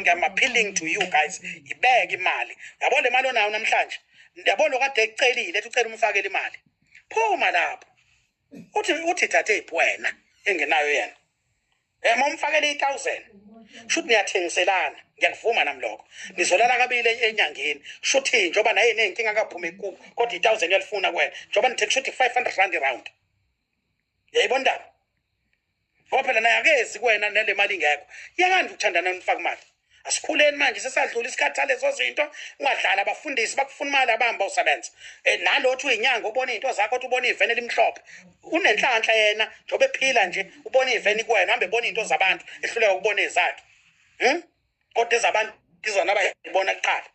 I'm appealing to you guys. Ibeke imali. Yabona le mali onayo namhlanje. Ndiyabona kade ecelile ethi ucela umfakele imali. Phuma lapho. Uthi thathe wena engenayo yena. Momfakele 1000. Shuthi niyathengiselana. Ngiyakuvuma nami lokho. Nizolala kabili enyangeni. Shuthi njoba naye nenkinga kaphuma ekubo kodwa 1000 yalifuna kuwena. Njoba nithe shuthi 500 rand round. Yayibona ndaba. Ngoba phela naye akezi kuwena nale mali ingekho. Yakandi ukuthandana nifaka imali. Asikhuleni manje sesadlula isikhathi lezo zinto ungadlala abafundisi bakufuna imali abamba usebenza. Nalothi uyinyanga ubona izinto zakho uthi ubona iveni elimhlophe. Unenhlanhla yena njobe ephila nje ubona iveni kuwena hambe ubona izinto zabantu ehluleka ukubona ezakhe. Kodwa ezabantu izona abayibona kuqala.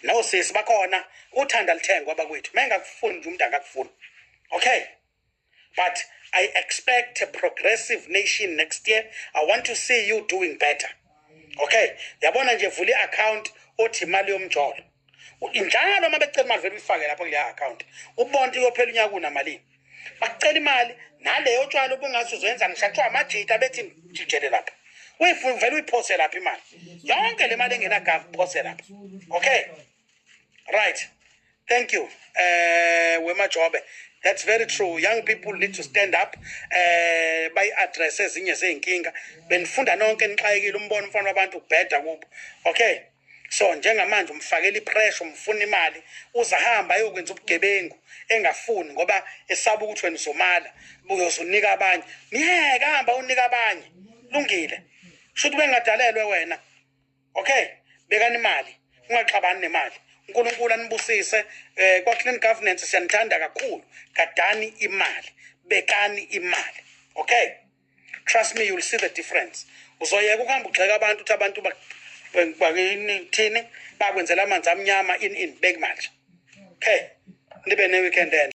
No sis bakhona uthanda lithengwa abakwethu. Mengakufuni nje umuntu angakufuni. Okay? But I expect a progressive nation next year. I want to see you doing better. Okay? Yabona nje vula i-account othi imali yomjolo. Njalo uma becela imali vele uyifake lapho kule account. Ubonke uyophela unyaka unamalini. Bakucela imali naleyo tshwala ubungathi uzoyenza ngishathiwa amajita bethi njijele lapha. Vele uyiphose lapha imali. Yonke le mali engenagavu phose lapha. Okay? Right. Thank you. Wema Jobe. That's very true. Young people need to stand up by address ezinye zeinkinga. Benifunda nonke nixhayekile umbono mfana wabantu ubheda kubo. Okay? So njengamanje umfakela ipressure umfuna imali uzahamba ayokwenza ubugebengu engafuni ngoba esaba ukuthi wena uzomala uyozunika abanye. Miyeka hamba unika abanye. Lungile. Shothi bengadalelwe wena. Okay? Bekani imali. Ungaxabani nemali. uNkulunkulu anibusise kwa clean governance siyanithanda kakhulu gadani imali bekani imali okay trust me you'll see the difference uzoyeka ukuhamba ugxeka abantu uthi abantu bakini thini bakwenzela amanzi amnyama in beg manje okay nibe ne weekend